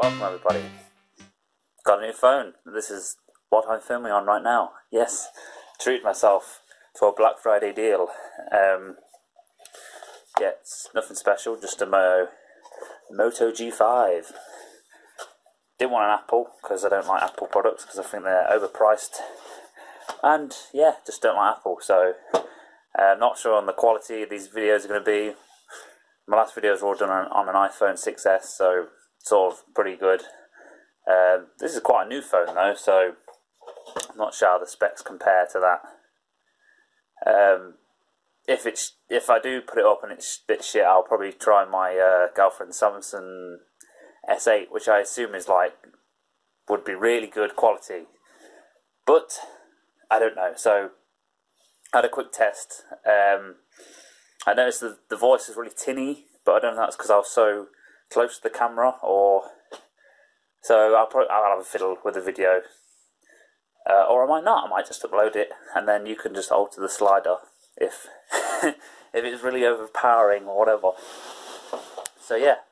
Welcome everybody. Got a new phone. This is what I'm filming on right now. Yes, treated myself to a Black Friday deal. Yeah, it's nothing special, just a Moto G5. Didn't want an Apple because I don't like Apple products because I think they're overpriced. And yeah, just don't like Apple. So I'm not sure on the quality of these videos are going to be. My last videos were all done on an iPhone 6s, so sort of pretty good. This is quite a new phone though, so I'm not sure how the specs compare to that. If I do put it up and it's a bit shit, I'll probably try my girlfriend's Samsung S8, which I assume is would be really good quality, but I don't know. So I had a quick test. I noticed that the voice is really tinny, but I don't know if that's because I was so close to the camera, or so I'll have a fiddle with the video, or I might not. I might just upload it, and then you can just alter the slider if if it's really overpowering or whatever. So yeah,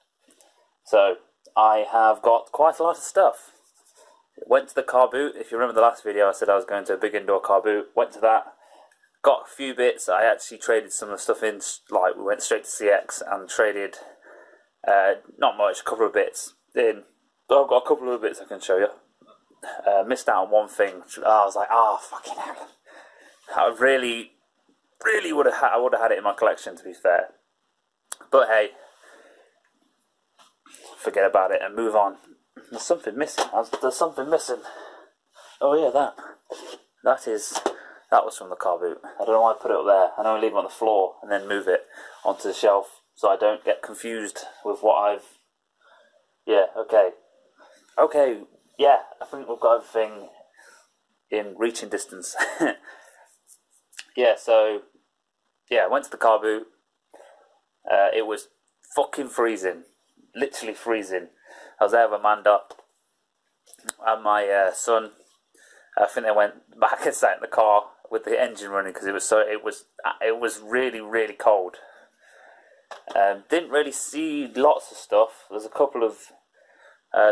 so I have got quite a lot of stuff. Went to the Carboot. If you remember the last video, I said I was going to a big indoor Carboot. Went to that. Got a few bits. I actually traded some of the stuff in. Like we went straight to CEX and traded. Not much. A couple of bits in. But I've got a couple of bits I can show you. Missed out on one thing. I was like, fucking hell. I really would have. I would have had it in my collection, to be fair. But hey, forget about it and move on. There's something missing. There's something missing. Oh yeah, that was from the Carboot. I don't know why I put it up there. I normally leave it on the floor and then move it onto the shelf so I don't get confused with what I've. Yeah. Okay. Yeah, I think we've got everything in reaching distance. Yeah. So yeah, I went to the Carboot. It was fucking freezing. Literally freezing. I was there with Amanda and my son. I think they went back and sat in the car with the engine running because it was really cold. Didn't really see lots of stuff. There's a couple of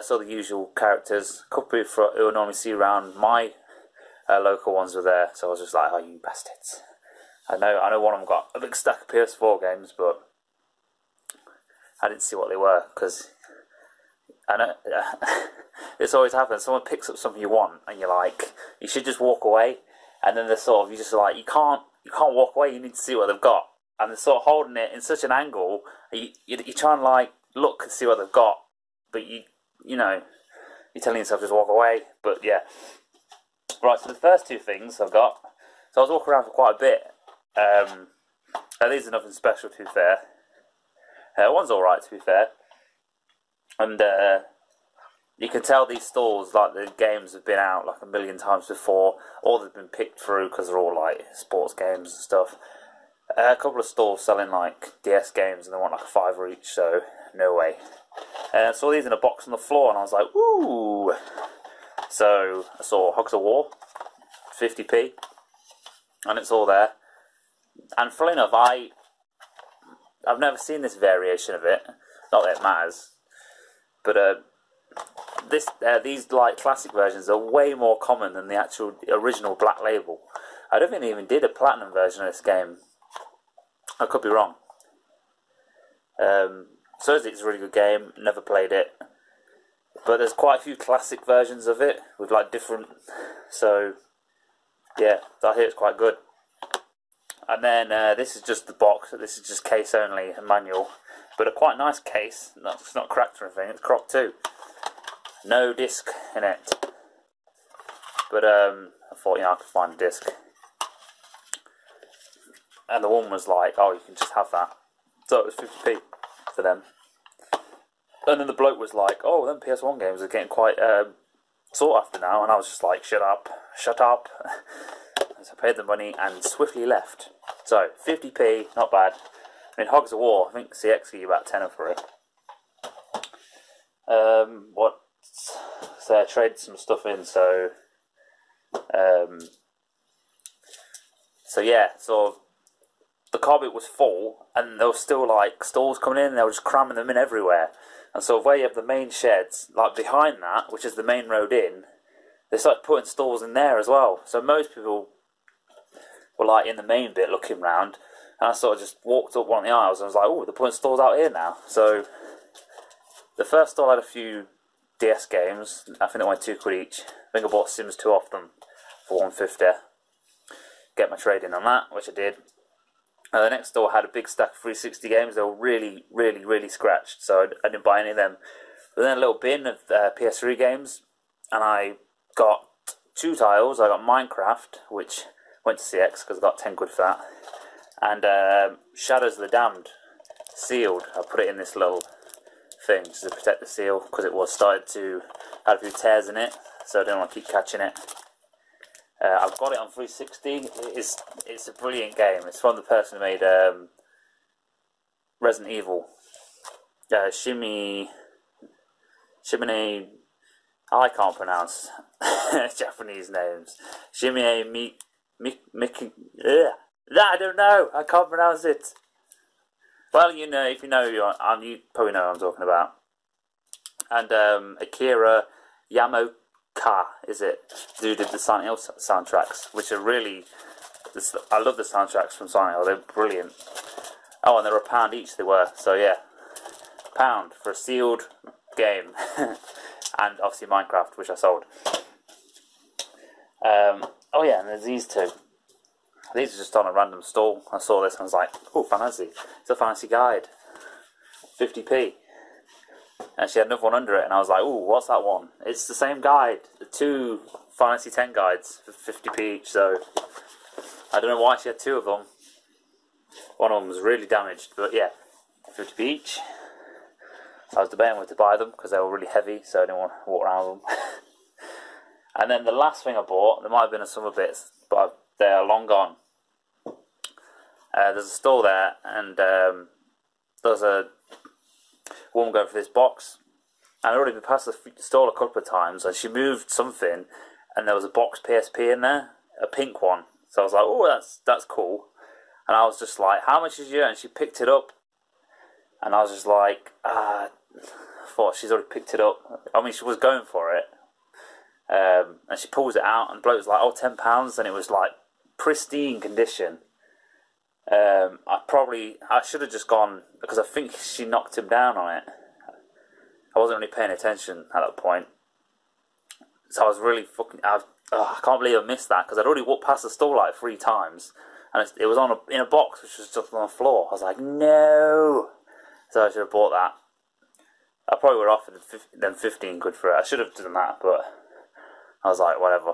saw the usual characters. A couple who I normally see around. My local ones were there, so I was just like, "Oh, you bastards!" I know one of them got a big stack of PS4 games, but I didn't see what they were because I know this always happens. Someone picks up something you want, and you're like, you should just walk away. And then they're sort of, you just like, you can't walk away. You need to see what they've got, and they're sort of holding it in such an angle. You try and like look and see what they've got, but you're telling yourself just walk away. But yeah, right. So the first two things I've got. So I was walking around for quite a bit. These are nothing special, to be fair. One's all right, to be fair. And you can tell these stores, like the games have been out like a million times before, or they've been picked through because they're all like sports games and stuff. A couple of stores selling like DS games and they want like a $5 each, so no way. I saw these in a box on the floor and I was like, ooh. So I saw Hogs of War, 50p, and it's all there. And funnily enough, I've never seen this variation of it. Not that it matters. But these like classic versions are way more common than the actual original Black Label. I don't think they even did a platinum version of this game. I could be wrong. So it's a really good game. Never played it, but there's quite a few classic versions of it with like different. So yeah, I hear it's quite good. And then this is just the box. This is just case only, a manual. But a quite nice case. It's not cracked or anything. It's cropped too. No disc in it. But I thought, I could find a disc. And the woman was like, "Oh, you can just have that." So it was 50p for them. And then the bloke was like, "Oh, them PS1 games are getting quite sought after now." And I was just like, "Shut up. So I paid the money and swiftly left. So 50p, not bad. I mean, Hogs of War, I think CEX give you about 10 for it. So I traded some stuff in, so yeah, so the Carboot was full, and there was still like stalls coming in, and they were just cramming them in everywhere. And sort of where you have the main sheds, like behind that, which is the main road in, they started putting stalls in there as well. So most people were like in the main bit looking round, and I sort of just walked up one of the aisles and I was like, oh, they're putting stalls out here now. So the first stall had a few DS games. I think they went £2 each. I think I bought Sims 2 off them for £1.50. Get my trade in on that, which I did. The next store had a big stack of 360 games. They were really, really, really scratched, so I didn't buy any of them. But then a little bin of PS3 games, and I got 2 tiles. I got Minecraft, which went to CEX because I got £10 for that, and Shadows of the Damned, sealed. I put it in this little thing just to protect the seal because it was started to have a few tears in it, so I didn't want to keep catching it. I've got it on 360. It's a brilliant game. It's from the person who made Resident Evil. Shimine. I can't pronounce Japanese names. Shimie Miki. I don't know. I can't pronounce it. Well, you know, if you know, you probably know what I'm talking about. And Akira Yamaoka, is it? Who did the Silent Hill soundtracks, which are really... I love the soundtracks from Silent Hill. They're brilliant. Oh, and they were £1 each, they were. So, yeah. £1 for a sealed game. And obviously Minecraft, which I sold. Oh, yeah, and there's these two. These are just on a random stall. I saw this and I was like, oh, fancy. It's a fancy guide. 50p. And she had another one under it, and I was like, ooh, what's that one? It's the same guide. The 2 Final Fantasy X guides for 50p each, so I don't know why she had 2 of them. One of them was really damaged, but yeah, 50p each. I was debating whether to buy them, because they were really heavy, so I didn't want to walk around with them. And then the last thing I bought, there might have been a summer bits, but they are long gone. There's a store there, and there's a woman going for this box, and I'd already been past the store a couple of times, and she moved something, and there was a box PSP in there, a pink one. So I was like, oh, that's cool. And I was just like, how much is your? And she picked it up, and I was just like, I thought she's already picked it up. I mean, she was going for it, and she pulls it out, and the bloke was like, oh, £10, and it was like pristine condition. I should have just gone, because I think she knocked him down on it. I wasn't really paying attention at that point. So I was really I can't believe I missed that, because I'd already walked past the store like 3 times, and it was in a box which was just on the floor. I was like, no! So I should have bought that. I probably would have offered them £15 for it. I should have done that, but I was like, whatever.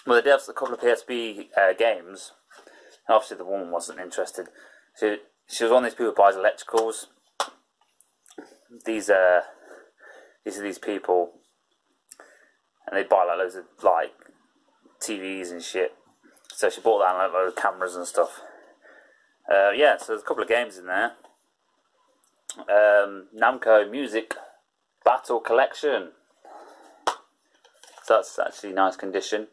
Well, they did have a couple of PSP games. Obviously, the woman wasn't interested. She was one of these people who buys electricals. These are these people, and they buy like loads of like TVs and shit. So she bought that and like loads of cameras and stuff. Yeah, so there's a couple of games in there. Namco Music Battle Collection. So that's actually nice condition.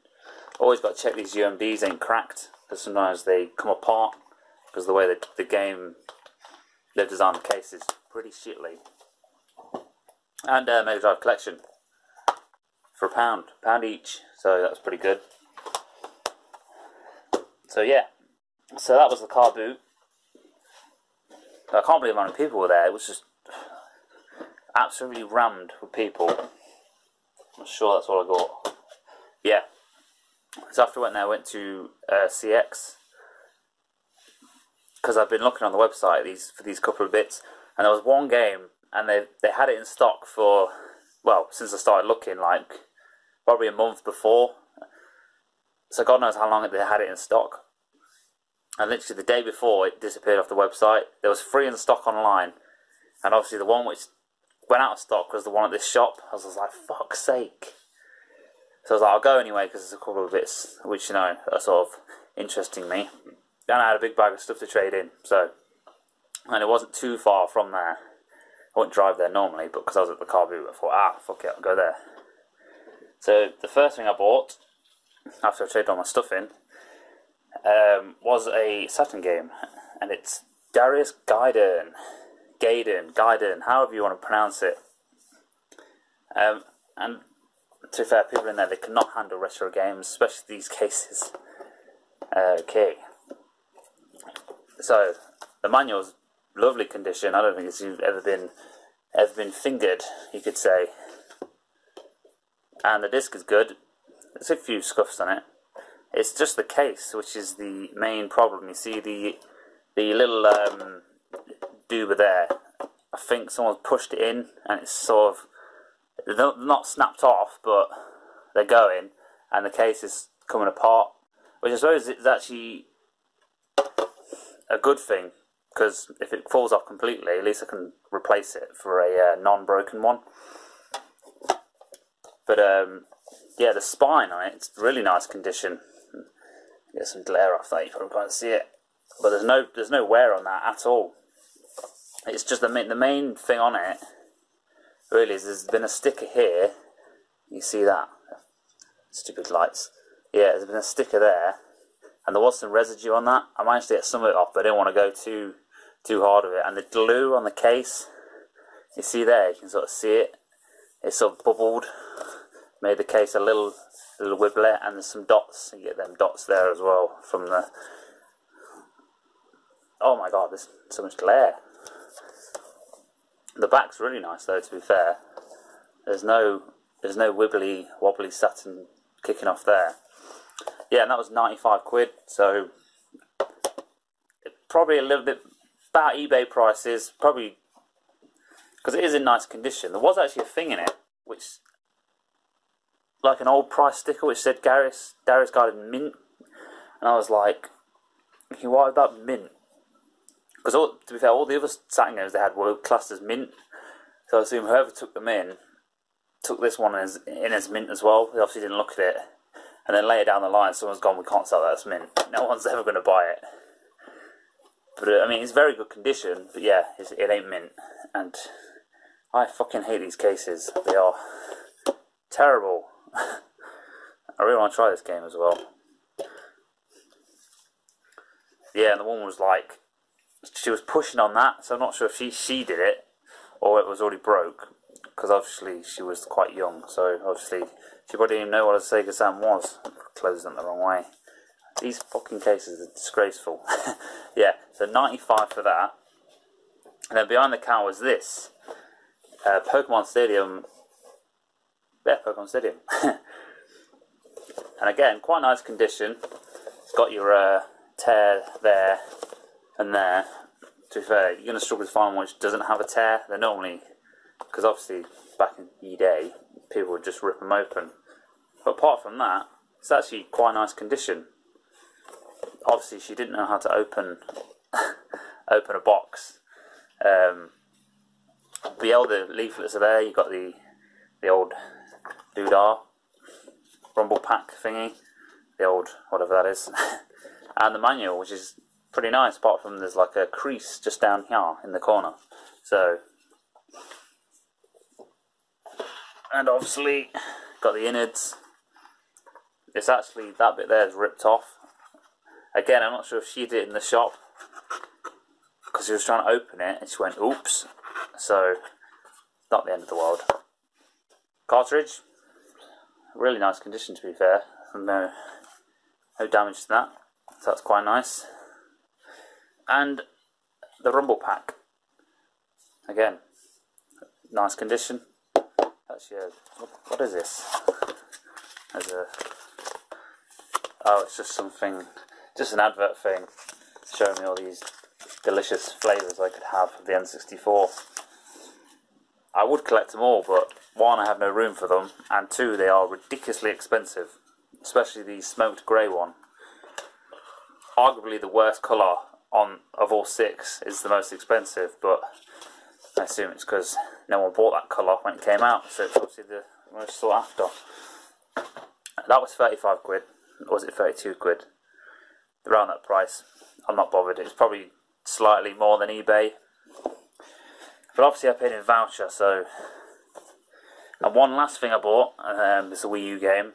Always got to check these UMDs ain't cracked, because sometimes they come apart because the way the game they've designed the case is pretty shitly. And Mega Drive Collection for £1 each, so that's pretty good. So yeah, so that was the Carboot. I can't believe how many people were there. It was just absolutely rammed with people. I'm sure that's all I got. Yeah. So after I went there, I went to CEX, because I've been looking on the website for these couple of bits, and there was one game, and they had it in stock for, well, since I started looking, like probably a month before. So God knows how long they had it in stock. And literally the day before it disappeared off the website. There was 3 in stock online, and obviously the one which went out of stock was the one at this shop. I was like, fuck's sake. So I was like, I'll go anyway, because there's a couple of bits which, you know, are sort of interesting me. Then I had a big bag of stuff to trade in, so, and it wasn't too far from there. I wouldn't drive there normally, but because I was at the Carboot, I thought, fuck it, I'll go there. So the first thing I bought, after I traded all my stuff in, was a Saturn game, and it's Darius Gaiden. Gaiden, however you want to pronounce it. And to be fair, people in there, they cannot handle retro games, especially these cases. Okay. So, the manual's lovely condition. I don't think it's ever been fingered, you could say. And the disc is good. There's a few scuffs on it. It's just the case which is the main problem. You see the little doober there. I think someone's pushed it in and it's sort of not snapped off, but they're going, and the case is coming apart, which I suppose is actually a good thing, because if it falls off completely, at least I can replace it for a non-broken one. But yeah, the spine on it's really nice condition. Get some glare off that, you probably can't see it, but there's no wear on that at all. It's just the main thing on it really is there's been a sticker here. You see that? Stupid lights. Yeah, there's been a sticker there, and there was some residue on that. I managed to get some of it off, but I didn't want to go too hard with it. And the glue on the case, you see there, you can sort of see it. It sort of bubbled, made the case a little wibbly, and there's some dots. You get them dots there as well from the. Oh my god, there's so much glare. The back's really nice though, to be fair. There's no wibbly wobbly satin kicking off there. Yeah, and that was 95 quid, so probably a little bit about eBay prices, probably because it is in nice condition. There was actually a thing in it which, like an old price sticker which said Darius Garden Mint, and I was like, what about mint? Because to be fair, all the other satin games they had were classed as mint, so I assume whoever took them in took this one in as mint as well. They obviously didn't look at it, and then later down the line someone's gone, we can't sell that as mint. No one's ever going to buy it. But I mean, it's very good condition, but yeah, it ain't mint, and I fucking hate these cases. They are terrible. I really want to try this game as well. Yeah, and the woman was like, she was pushing on that, so I'm not sure if she did it or it was already broke, because obviously she was quite young, so obviously she probably didn't even know what a Sega Sam was. Closed them the wrong way. These fucking cases are disgraceful. Yeah, so 95 for that. And then behind the counter was this Pokemon Stadium. Yeah, Pokemon Stadium. And again, quite nice condition. It's got your tear there and there. To be fair, you're going to struggle to find one which doesn't have a tear. They're normally, because obviously back in the day, people would just rip them open. But apart from that, it's actually quite nice condition. Obviously, she didn't know how to open a box. The older leaflets are there. You've got the old doodah, rumble pack thingy, the old whatever that is, and the manual, which is pretty nice, apart from there's like a crease just down here in the corner. So, and obviously got the innards. It's actually, that bit there is ripped off. Again, I'm not sure if she did it in the shop, because she was trying to open it and she went oops. So not the end of the world. Cartridge, really nice condition, to be fair. No damage to that, so that's quite nice. And the rumble pack, again, nice condition. Actually, what is this? Oh, it's just something, just an advert thing showing me all these delicious flavours I could have of the N64. I would collect them all, but one, I have no room for them, and two, they are ridiculously expensive, especially the smoked grey one. Arguably the worst colour of all six is the most expensive, but I assume it's because no one bought that colour when it came out, so it's obviously the most sought after. That was 35 quid, or was it 32 quid? Around that price. I'm not bothered, it's probably slightly more than eBay. But obviously I paid in voucher, so... And one last thing I bought, is a Wii U game.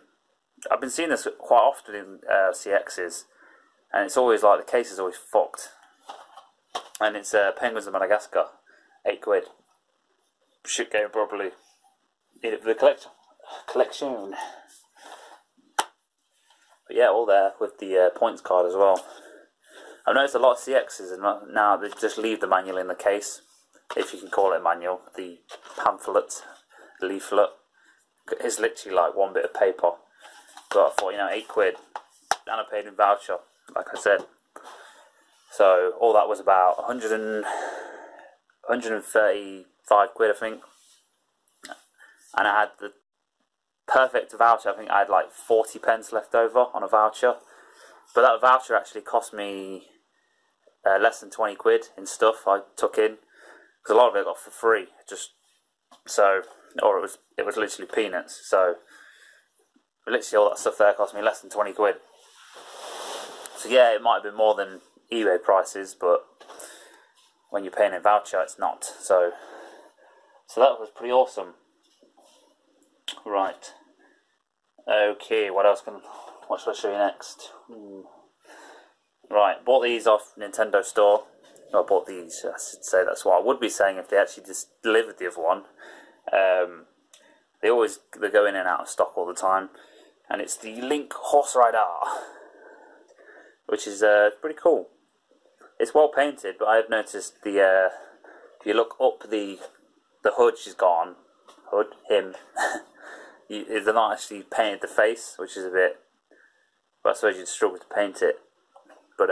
I've been seeing this quite often in CEXs, and it's always like the case is always fucked. And it's Penguins of Madagascar. £8. Shit game, probably. Need it for the collection. But yeah, all there with the points card as well. I've noticed a lot of CXs, and now they just leave the manual in the case, if you can call it a manual. The pamphlet, leaflet, is literally like one bit of paper. But I thought, you know, £8, and I paid in voucher, like I said. So all that was about 135 quid, I think. And I had the perfect voucher. I think I had like 40 pence left over on a voucher. But that voucher actually cost me less than 20 quid in stuff I took in. Because a lot of it I got for free. Or it was literally peanuts. So literally all that stuff there cost me less than 20 quid. So yeah, it might have been more than eBay prices, but when you're paying a voucher, it's not. So that was pretty awesome. Right. Okay, what should I show you next? Right, bought these off Nintendo Store. I bought these, I should say. That's what I would be saying if they actually just delivered the other one. They go in and out of stock all the time. And it's the Link Horse Rider, which is pretty cool. It's well painted, but I've noticed if you look up the hood she's got on, him, they're not actually painted the face, which is a bit, but I suppose you'd struggle to paint it. But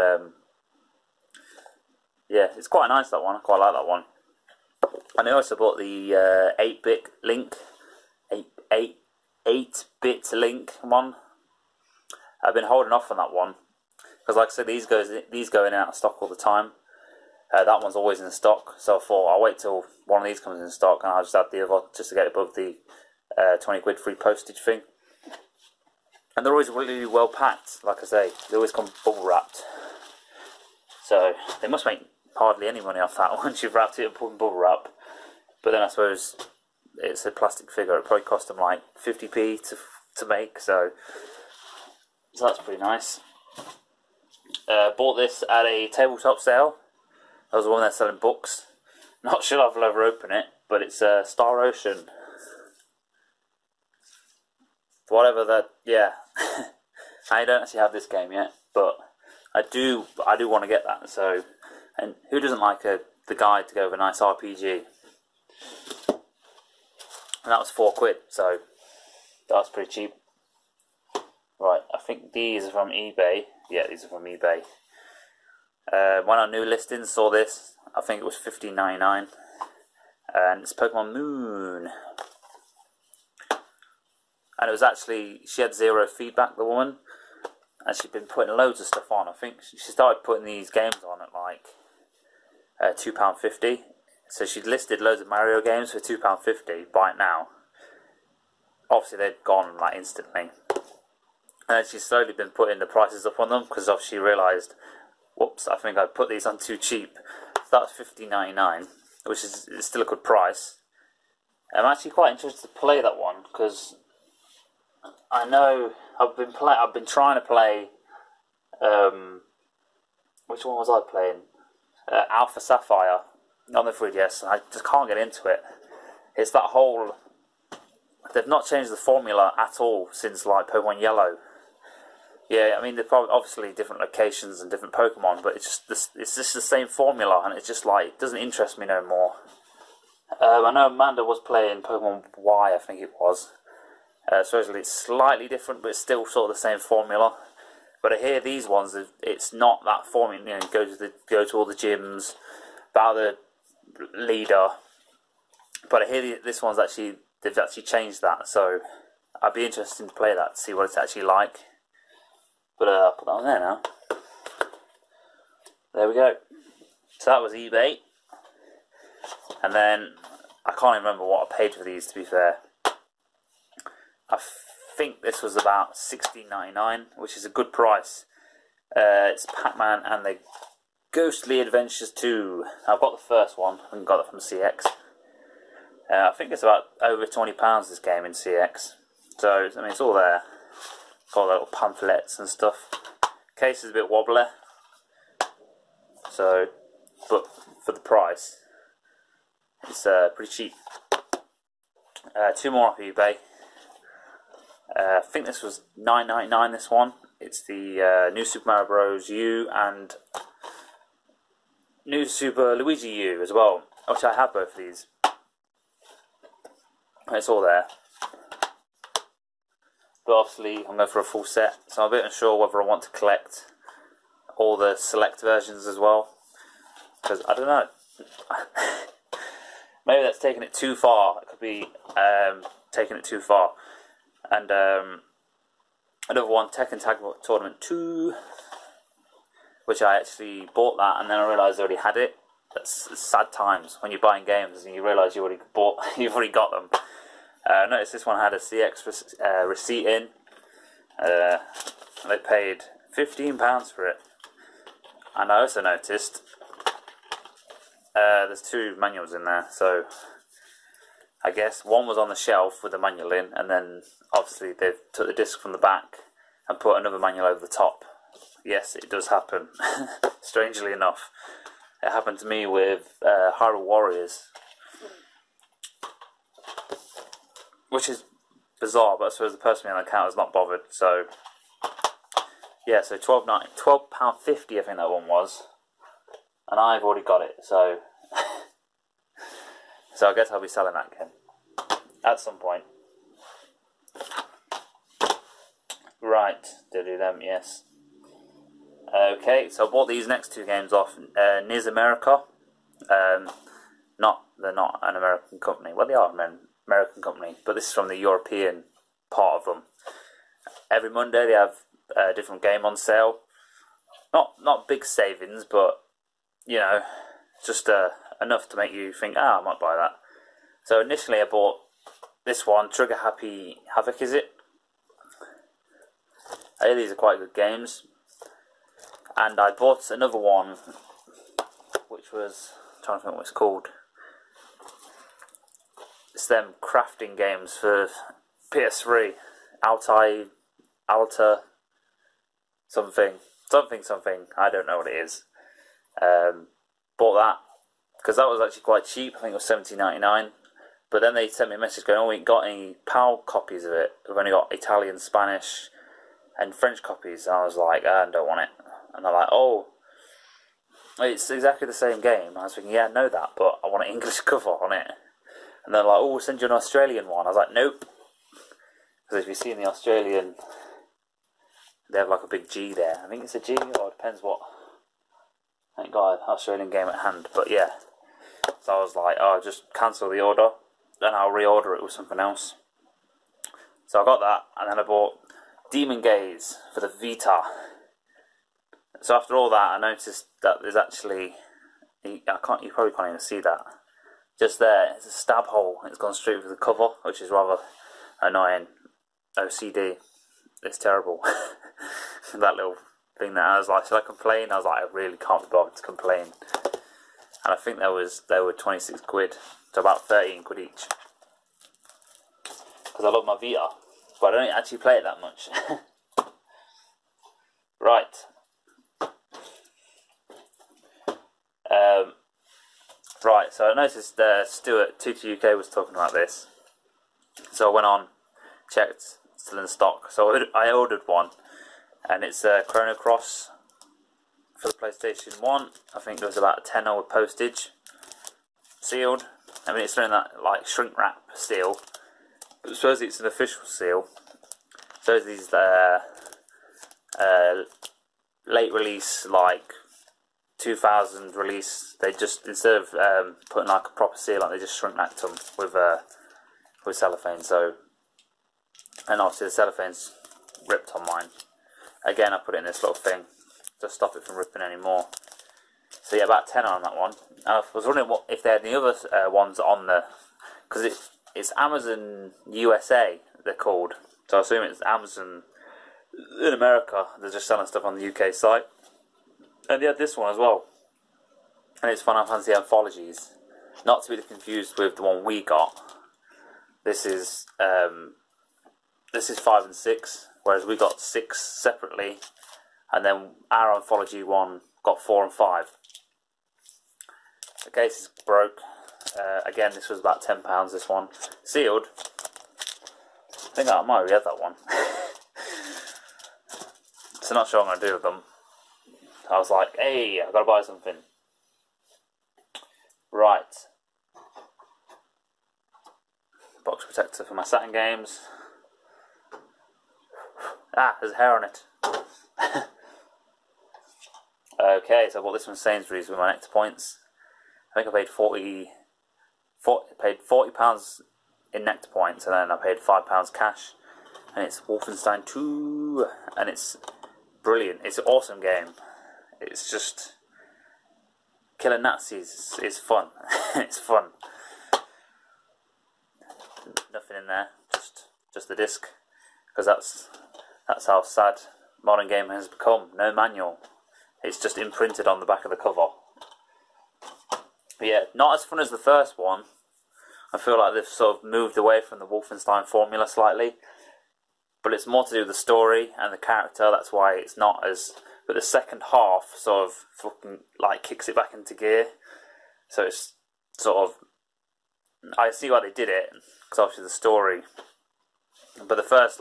yeah, it's quite nice, that one. I quite like that one. And I also bought the 8-bit Link, 8-bit Link one. I've been holding off on that one because, like I said, these go in and out of stock all the time. That one's always in stock, so I thought I'll wait till one of these comes in stock and I'll just add the other just to get above the 20 quid free postage thing. And they're always really well packed, like I say. They always come bubble wrapped. So they must make hardly any money off that once you've wrapped it and put in bubble wrap. But then I suppose it's a plastic figure. It probably cost them like 50p to make, so that's pretty nice. Bought this at a tabletop sale. That was the one there selling books. Not sure I'll ever open it, but it's Star Ocean. Whatever that, yeah. I don't actually have this game yet, but I do want to get that. So, and who doesn't like the guide to go with a nice RPG? And that was £4, so that's pretty cheap. Right, I think these are from eBay. Yeah, these are from eBay. When our new listing saw this, I think it was $15.99, and it's Pokemon Moon. And it was actually, she had 0 feedback, the woman, and she'd been putting loads of stuff on. I think she started putting these games on at like £2.50. So she'd listed loads of Mario games for £2.50. Buy it now. Obviously they'd gone like instantly. And then she's slowly been putting the prices up on them because obviously she realised, whoops, I think I put these on too cheap. So that was $15.99, which is still a good price. I'm actually quite interested to play that one because I know I've been trying to play. Which one was I playing? Alpha Sapphire on the 3DS, and I just can't get into it. It's that whole. They've not changed the formula at all since like Pokemon Yellow. Yeah, I mean they're probably obviously different locations and different Pokemon, but it's just the same formula, and it's just like it doesn't interest me no more. I know Amanda was playing Pokemon Y, I think it was. Supposedly it's slightly different, but it's still sort of the same formula. But I hear these ones, it's not that formula. You know, go to all the gyms, battle the leader. But I hear this one's they've actually changed that. So I'd be interested to play that, to see what it's actually like. But I'll put that on there now. There we go. So that was eBay. And then I can't even remember what I paid for these, to be fair. I think this was about $16.99, which is a good price. It's Pac-Man and the Ghostly Adventures 2. I've got the first one. I got it from CEX. I think it's about over £20 this game in CEX. So, I mean, it's all there. Got little pamphlets and stuff. Case is a bit wobbly. So, but for the price, It's pretty cheap. 2 more off eBay. I think this was $9.99. This one. It's the New Super Mario Bros. U and New Super Luigi U as well, which I have both of these. It's all there. But obviously I'm going for a full set, so I'm a bit unsure whether I want to collect all the select versions as well. Because I don't know. Maybe that's taking it too far. It could be taking it too far. And another one, Tekken Tag Tournament 2, which I actually bought that and then I realised I already had it. That's sad times when you're buying games and you realise you've already got them. I noticed this one had a CEX receipt in. They paid £15 for it. And I also noticed there's 2 manuals in there, so I guess one was on the shelf with the manual in, and then obviously they've took the disc from the back and put another manual over the top. Yes, it does happen. Strangely enough, it happened to me with Hyrule Warriors, which is bizarre, but I suppose the person behind the account is not bothered. So yeah, so £12.50 I think that one was, and I've already got it. So so I guess I'll be selling that again at some point. Right, do them, yes. Okay, so I bought these next 2 games off Niz America. They're not an American company. Well, they are an American company, but this is from the European part of them. Every Monday they have a different game on sale. Not big savings, but you know, just enough to make you think, I might buy that. So initially I bought this one, Trigger Happy Havoc, is it? I hear these are quite good games. And I bought another one, which was, I'm trying to think what it's called. It's them crafting games for PS3. Alta something. I don't know what it is. Bought that because that was actually quite cheap. I think it was $17.99. But then they sent me a message going, we ain't got any PAL copies of it. We've only got Italian, Spanish and French copies. And I was like, I don't want it. And they're like, oh, it's exactly the same game. I was thinking, yeah, I know that, but I want an English cover on it. And they're like, oh, we'll send you an Australian one. I was like, nope. Because if you see in the Australian, they have like a big G there. I think it's a G, or it depends what. Thank God, Australian game at hand. But yeah, so I was like, oh, just cancel the order, then I'll reorder it with something else. So I got that, and then I bought Demon Gaze for the Vita. So after all that, I noticed that there's actually, you probably can't even see that. Just there, it's a stab hole. It's gone straight through the cover, which is rather annoying. OCD, it's terrible. That little thing that I was like, should I complain? I was like, I really can't be bothered to complain. And I think they were 26 quid, so about 13 quid each. Because I love my Vita, but I don't actually play it that much. Right. Right, so I noticed Stuart, Tutor UK was talking about this. So I went on, checked, still in stock. So I ordered one, and it's Chrono Cross for the PlayStation 1. I think it was about a tenner with postage. Sealed. I mean, it's in that like shrink wrap seal, but supposedly it's an official seal. So these late release, like 2000 release, they just, instead of putting like a proper seal on, they just shrink wrapped them with cellophane. So, and obviously the cellophane's ripped on mine. Again, I put it in this little thing to stop it from ripping anymore. So yeah, about 10 on that one. I was wondering if they had any other ones on the, because it's Amazon USA they're called. So I assume it's Amazon in America. They're just selling stuff on the UK site. And they had this one as well. And it's Final Fantasy Anthologies. Not to be confused with the one we got. This is 5 and 6, whereas we got 6 separately. And then our Anthology one got 4 and 5. The case is broke. Again, this was about £10, this one. Sealed. I think I might have read that one. So not sure what I'm going to do with them. I was like, hey, I've got to buy something. Right. Box protector for my Saturn games. Ah, there's hair on it. Okay, so I bought this from Sainsbury's with my Nectar points. I think I paid £40 in Nectar points, and then I paid £5 cash. And it's Wolfenstein 2, and it's brilliant. It's an awesome game. It's just killing Nazis is fun. It's fun. Nothing in there, just the disc, because that's how sad modern gaming has become. No manual. It's just imprinted on the back of the cover. But yeah, not as fun as the first one. I feel like they've sort of moved away from the Wolfenstein formula slightly. But it's more to do with the story and the character, that's why it's not as... But the second half sort of fucking, like, kicks it back into gear. So it's sort of... I see why they did it, because obviously the story. But the first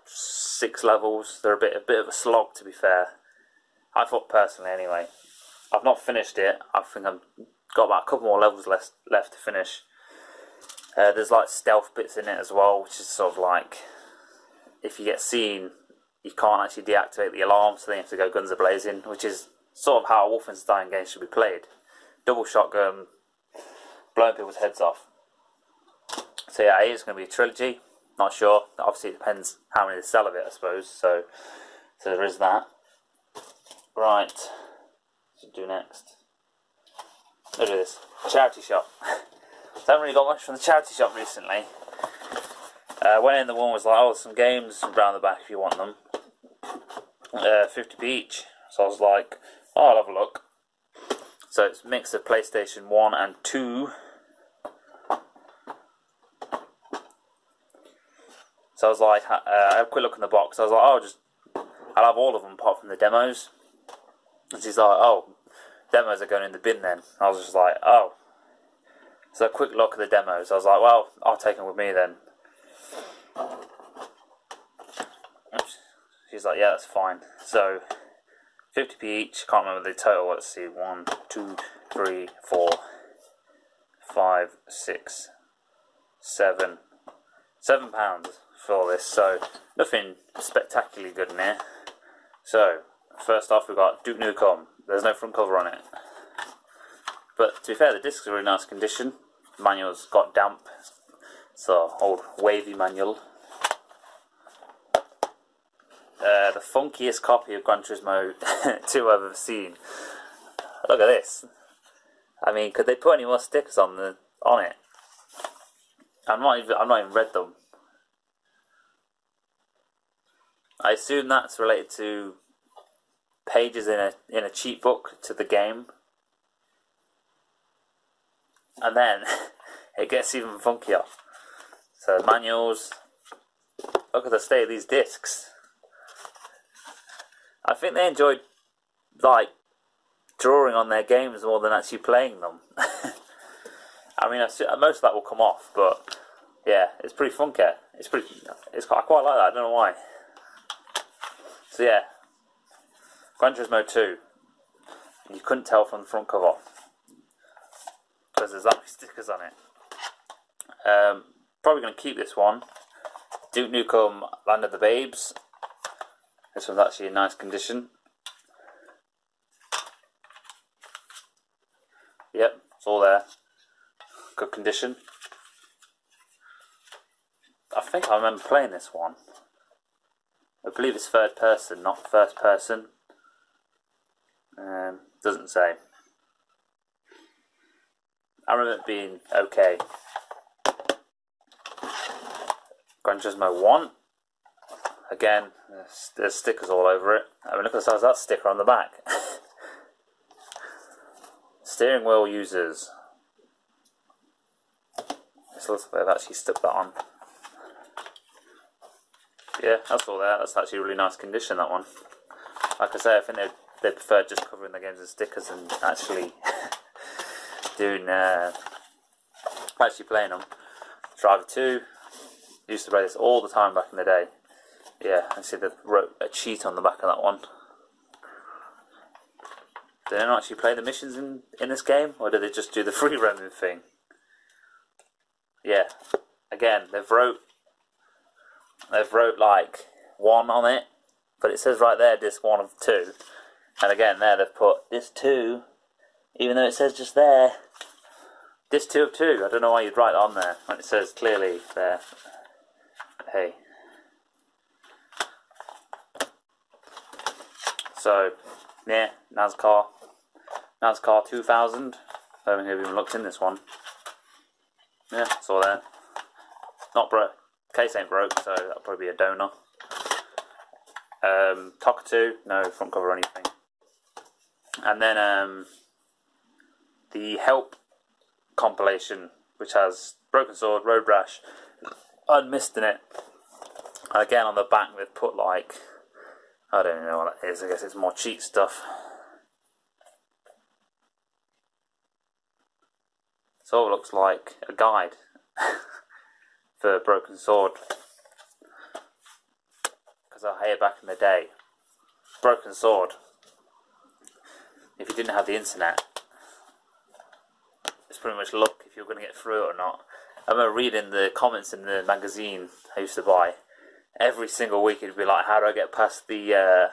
6 levels, they're a bit of a slog, to be fair. I thought personally, anyway. I've not finished it. I think I've got about a couple more levels left to finish. There's like stealth bits in it as well, which is sort of like, if you get seen, you can't actually deactivate the alarm, so then you have to go guns a-blazing, which is sort of how a Wolfenstein game should be played. Double shotgun, blowing people's heads off. So yeah, it's going to be a trilogy. Not sure. Obviously, it depends how many they sell of it, I suppose. So there is that. Right. What should I do next? I'll do this. Charity shop. So I haven't really got much from the charity shop recently. Went in, the one was like, oh, some games around the back if you want them. 50p each. So I was like, oh, I'll have a look. So it's a mix of PlayStation 1 and 2. So I was like, I had a quick look in the box. I was like, oh, I'll have all of them apart from the demos. And she's like, oh, demos are going in the bin then. I was just like, oh. So a quick look at the demos. I was like, well, I'll take them with me then. She's like, yeah, that's fine. So 50p each. Can't remember the total. Let's see. 1, 2, 3, 4, 5, 6, 7. £7 for all this. So nothing spectacularly good in here. So first off, we've got Duke Nukem. There's no front cover on it. But to be fair, the discs are in really nice condition. The manual's got damp. It's an old wavy manual. The funkiest copy of Gran Turismo 2 I've ever seen. Look at this. I mean, could they put any more stickers on it? I've not even read them. I assume that's related to pages in a cheat book to the game. And then it gets even funkier. So manuals. Look at the state of these discs. I think they enjoyed like drawing on their games more than actually playing them. I mean, most of that will come off, but yeah, it's pretty funky. I quite like that. I don't know why. So yeah, Gran Turismo 2. You couldn't tell from the front cover because there's that many stickers on it. Probably going to keep this one. Duke Nukem Land of the Babes. This one's actually in nice condition. Yep, it's all there. Good condition. I think I remember playing this one. I believe it's third person, not first person. Doesn't say. I remember it being okay. Gran Turismo 1. Again, there's stickers all over it. I mean, look at the size of that sticker on the back. Steering wheel users. This looks like they've actually stuck that on. Yeah, that's all there. That's actually a really nice condition, that one. Like I say, I think they prefer just covering the games with stickers and actually doing, actually playing them. Driver 2, used to play this all the time back in the day. Yeah, I see they wrote a cheat on the back of that one. Did they not actually play the missions in this game, or did they just do the free roaming thing? Yeah, again, they've wrote like 1 on it, but it says right there disc 1 of 2, and again there they've put disc 2, even though it says just there disc 2 of 2. I don't know why you'd write that on there when it says clearly there. Hey, so yeah, NASCAR 2000. I don't think I've even looked in this one. Yeah, it's all there. Not broke. Case ain't broke, so that'll probably be a donor. Cockatoo, no front cover or anything. And then the Help compilation, which has Broken Sword, Road Rash, Unmissed in it. And again on the back they've put like, I don't even know what that is, I guess it's more cheat stuff. So it looks like a guide for Broken Sword. Because I hear back in the day, Broken Sword, if you didn't have the internet, it's pretty much luck if you're going to get through it or not. I remember reading the comments in the magazine I used to buy. Every single week it'd be like, how do I get past the,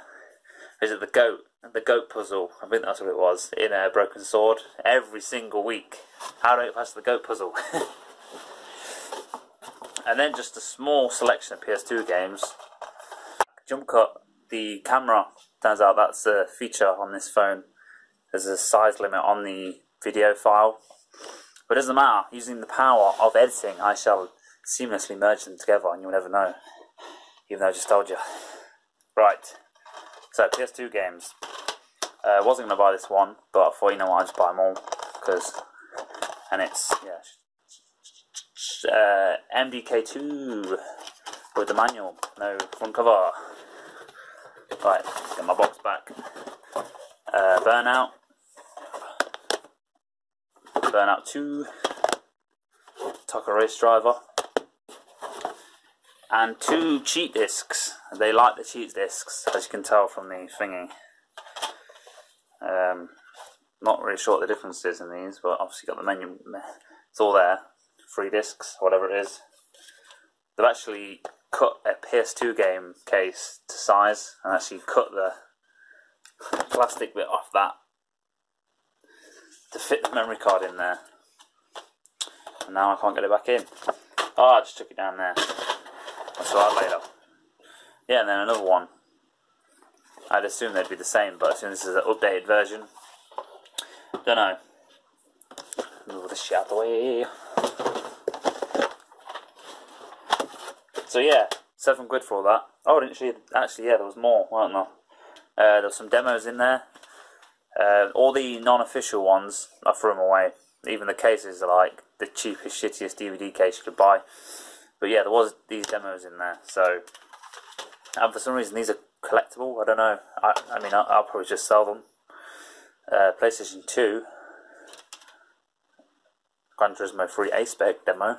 is it the goat puzzle? I think that's what it was, in Broken Sword. Every single week. How do I get past the goat puzzle? And then just a small selection of PS2 games. Jump cut, the camera, turns out that's a feature on this phone. There's a size limit on the video file. But it doesn't matter, using the power of editing, I shall seamlessly merge them together and you'll never know. Even though I just told you. Right, so PS2 games. I wasn't going to buy this one, but I thought, you know what, I'll just buy them all. And it's, yeah, MDK2 with the manual, no front cover. Right, get my box back. Burnout 2, Tucker Race Driver, and 2 cheat discs. They like the cheat discs, as you can tell from the thingy. Not really sure what the difference is in these, but obviously got the menu. It's all there. 3 discs, whatever it is. They've actually cut a PS2 game case to size and actually cut the plastic bit off that to fit the memory card in there. And now I can't get it back in. Oh, I just took it down there. I'll sort that later. Yeah, and then another one. I'd assume they'd be the same, but I assume this is an updated version. Don't know. Move this shit out of the way. So yeah, £7 for all that. Oh, actually, yeah, there was more, weren't there? There were some demos in there. All the non-official ones, I threw them away. Even the cases are like the cheapest, shittiest DVD case you could buy. But yeah, there was these demos in there. So, and for some reason these are collectible. I don't know. I mean, I'll probably just sell them. PlayStation 2, Gran Turismo 3 A-Spec demo.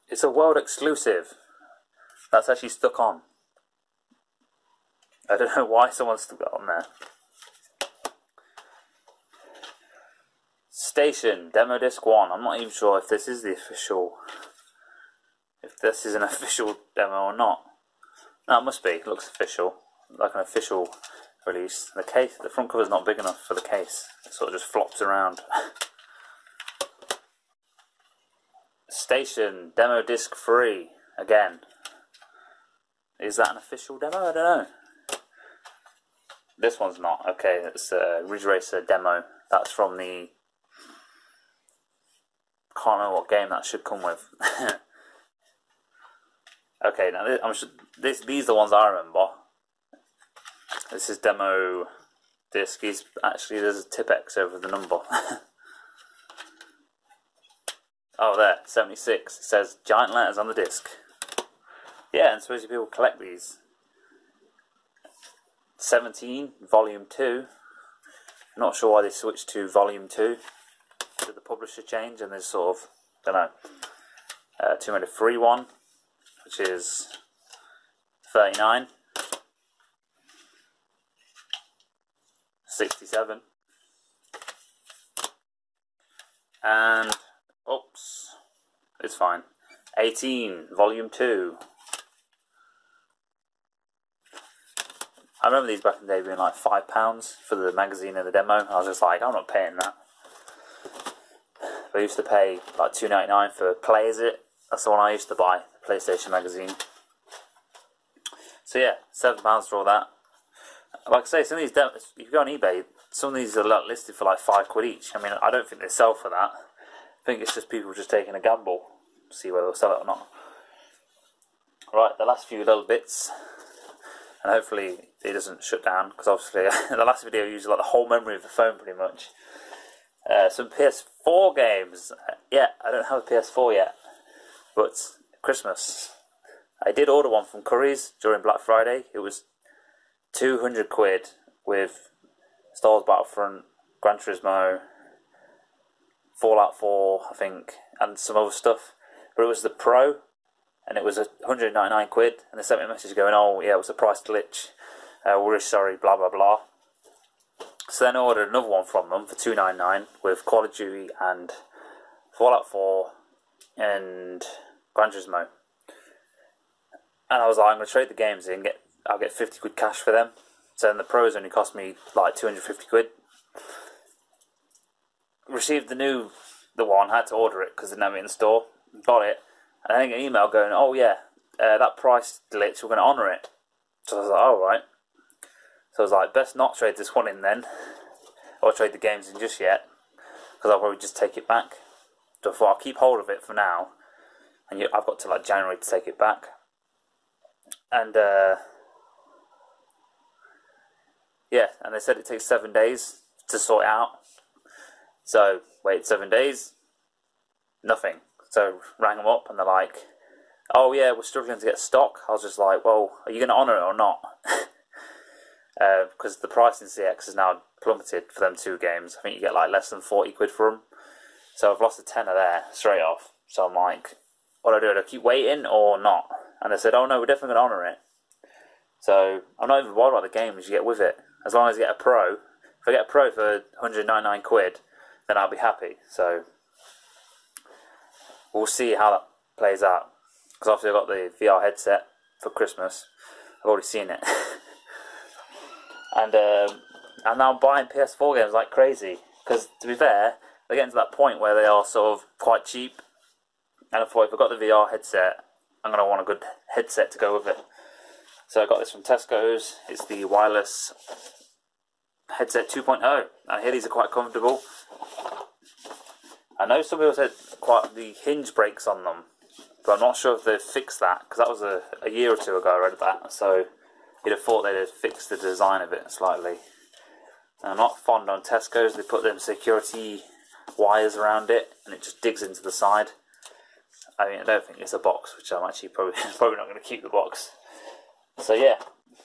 It's a world exclusive. That's actually stuck on. I don't know why someone stuck it on there. Station, Demo Disc 1. I'm not even sure if this is the official... if this is an official demo or not. No, it must be. It looks official. Like an official release. The case, the front cover's not big enough for the case. It sort of just flops around. Station, Demo Disc 3. Again. Is that an official demo? I don't know. This one's not. Okay, it's a Ridge Racer demo. That's from the... can't remember what game that should come with. Okay, now these are the ones I remember. This is demo disc. Actually, there's a Tipex over the number. Oh, there, 76. It says giant letters on the disc. Yeah, and supposedly people collect these. 17, Volume 2. Not sure why they switched to Volume 2. did the publisher change, and there's sort of, I don't know, 200 free one, which is 39, 67, and oops, it's fine. 18, volume 2. I remember these back in the day being like £5 for the magazine and the demo. I was just like, I'm not paying that. But I used to pay like $2.99 for Play Is It. That's the one I used to buy, the PlayStation magazine. So yeah, £7 for all that. Like I say, some of these demos, if you go on eBay, some of these are listed for like £5 each. I mean, I don't think they sell for that. I think it's just people just taking a gamble to see whether they'll sell it or not. Right, the last few little bits. And hopefully it doesn't shut down, because obviously the last video used like the whole memory of the phone pretty much. Some PS4 games. Yeah, I don't have a PS4 yet, but Christmas. I did order one from Curry's during Black Friday. It was £200 with Star Wars Battlefront, Gran Turismo, Fallout 4, I think, and some other stuff. But it was the Pro. And it was £199, and they sent me a message going, oh yeah, it was a price glitch, we're really sorry, blah blah blah. So then I ordered another one from them for $2.99 with Call of Duty and Fallout 4 and Gran Turismo. And I was like, I'm going to trade the games in, I'll get £50 cash for them. So then the Pros only cost me like £250. Received the one, had to order it because they didn't have it in the store, got it. And I get an email going, oh yeah, that price glitch, we're going to honour it. So I was like, oh right. So I was like, best not trade this one in then, or trade the games in just yet, because I'll probably just take it back. So I thought I'll keep hold of it for now, and I've got to like January to take it back. And yeah, and they said it takes 7 days to sort it out. So wait 7 days, nothing. So rang them up and they're like, oh yeah, we're struggling to get stock. I was just like, well, are you going to honour it or not? Because the price in CEX is now plummeted for them 2 games. I think you get like less than £40 for them. So I've lost a tenner there straight off. So I'm like, what do? Do I keep waiting or not? And they said, oh no, we're definitely going to honour it. So I'm not even worried about the games you get with it. As long as you get a Pro. If I get a Pro for £199, then I'll be happy. So we'll see how that plays out. Because obviously I've got the VR headset for Christmas. I've already seen it. And now I'm buying PS4 games like crazy. Because to be fair, they're getting to that point where they are sort of quite cheap. And I thought if I've got the VR headset, I'm going to want a good headset to go with it. So I got this from Tesco's. It's the wireless headset 2.0. I hear these are quite comfortable. I know some people said quite the hinge breaks on them, but I'm not sure if they've fixed that, because that was a year or two ago I read that, so you'd have thought they'd have fixed the design of it slightly. And I'm not fond on Tesco's. They put them security wires around it, and it just digs into the side. I mean, I don't think it's a box, which I'm actually probably not going to keep the box. So yeah,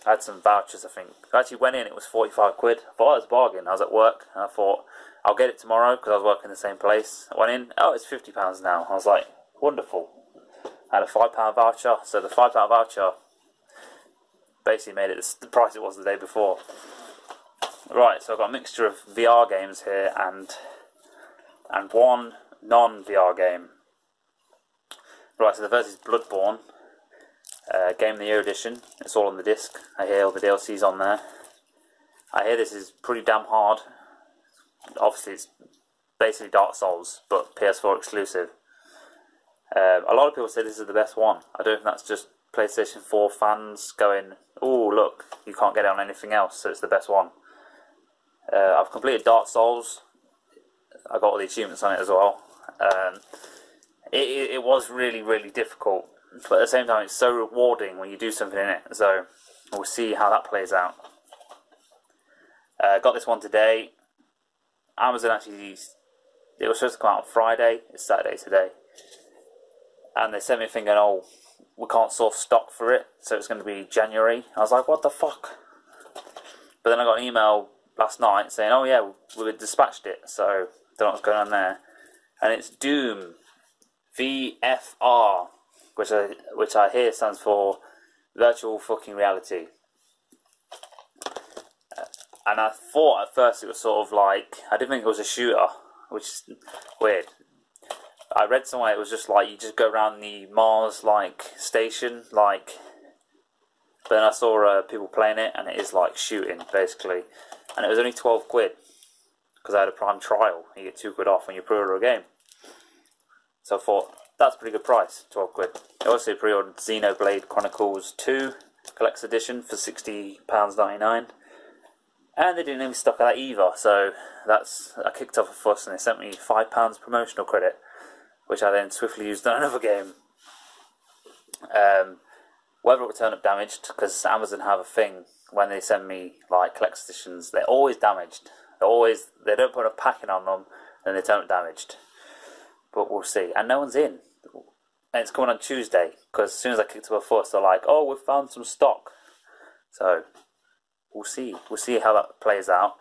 I had some vouchers, I think. I actually went in, it was £45. I thought it was a bargain. I was at work, and I thought, I'll get it tomorrow because I was working in the same place. I went in, oh, it's £50 now. I was like, wonderful. I had a £5 voucher, so the £5 voucher basically made it the price it was the day before. Right, so I've got a mixture of VR games here and one non-VR game. Right, so the first is Bloodborne, Game of the Year edition. It's all on the disc. I hear all the DLC's on there. I hear this is pretty damn hard. Obviously, it's basically Dark Souls, but PS4 exclusive. A lot of people say this is the best one. I don't think that's just PlayStation 4 fans going, oh, look, you can't get it on anything else, so it's the best one. I've completed Dark Souls. I got all the achievements on it as well. It was really, really difficult, but at the same time, it's so rewarding when you do something in it. So we'll see how that plays out. Got this one today. Amazon actually, it was supposed to come out on Friday. It's Saturday today. And they sent me a thing going, oh, we can't source stock for it, so it's going to be January. I was like, what the fuck? But then I got an email last night saying, oh yeah, we dispatched it, so don't know what's going on there. and it's Doom VFR, which I hear stands for virtual fucking reality. And I thought at first it was sort of like, I didn't think it was a shooter, which is weird. I read somewhere it was just like you just go around the Mars like station, like. But then I saw people playing it, and it is like shooting basically, and it was only £12 because I had a Prime trial. You get £2 off when you pre-order a game. So I thought that's a pretty good price, £12. I also pre-ordered Xenoblade Chronicles 2 Collector's Edition for £60.99. And they didn't even stock that either, so I kicked off a fuss, and they sent me £5 promotional credit, which I then swiftly used on another game. Whether it will turn up damaged, because Amazon have a thing when they send me like collector's editions, they're always damaged. They don't put a packing on them, and they turn up damaged. But we'll see. And no one's in, and it's coming on Tuesday, because as soon as I kicked up a fuss, they're like, "Oh, we've found some stock." So we'll see. We'll see how that plays out.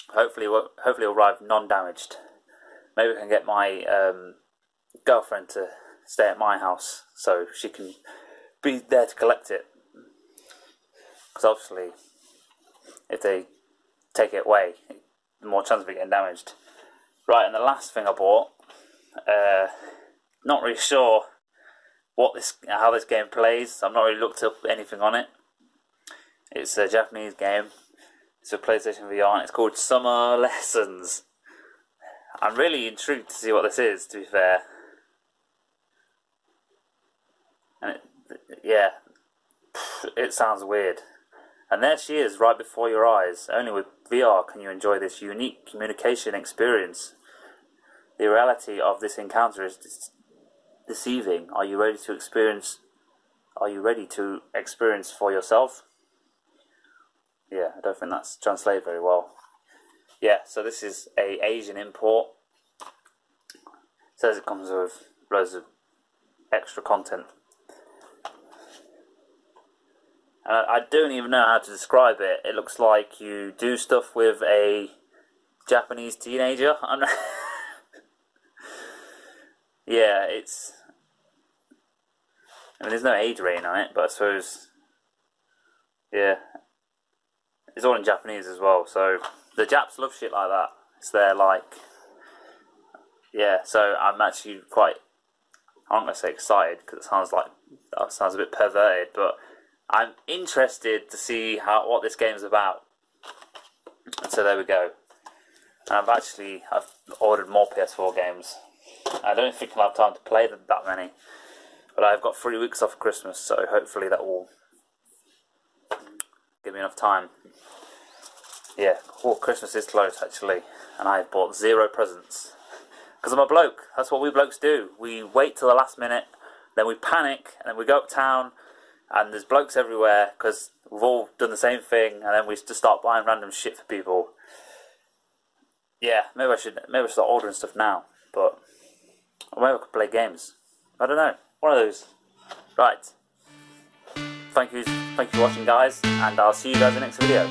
Hopefully it'll arrive non-damaged. Maybe I can get my girlfriend to stay at my house so she can be there to collect it. Because obviously, if they take it away, the more chance of it getting damaged. Right, and the last thing I bought, not really sure how this game plays. I've not really looked up anything on it. It's a Japanese game. It's a PlayStation VR, and it's called Summer Lessons. I'm really intrigued to see what this is, to be fair. And it sounds weird. And there she is, right before your eyes. Only with VR can you enjoy this unique communication experience. The reality of this encounter is deceiving. Are you ready to experience for yourself? Yeah, I don't think that's translated very well. Yeah, so this is a Asian import. It says it comes with loads of extra content. And I don't even know how to describe it. It looks like you do stuff with a Japanese teenager. Yeah, there's no age rating on it, but I suppose, yeah, it's all in Japanese as well. So the Japs love shit like that. It's their yeah. So I'm actually quite, I'm not gonna say excited because that sounds a bit perverted, but I'm interested to see what this game's about. And so there we go. And I've ordered more PS4 games. I don't think I'll have time to play that many, but I've got 3 weeks off for Christmas, so hopefully that will give me enough time. Yeah, Christmas is close actually, and I've bought 0 presents. Because I'm a bloke, that's what we blokes do. We wait till the last minute, then we panic, and then we go uptown, and there's blokes everywhere, because we've all done the same thing, and then we just start buying random shit for people. Yeah, maybe I should start ordering stuff now, but maybe I could play games. I don't know, one of those. Right. Thank you for watching, guys, and I'll see you guys in the next video.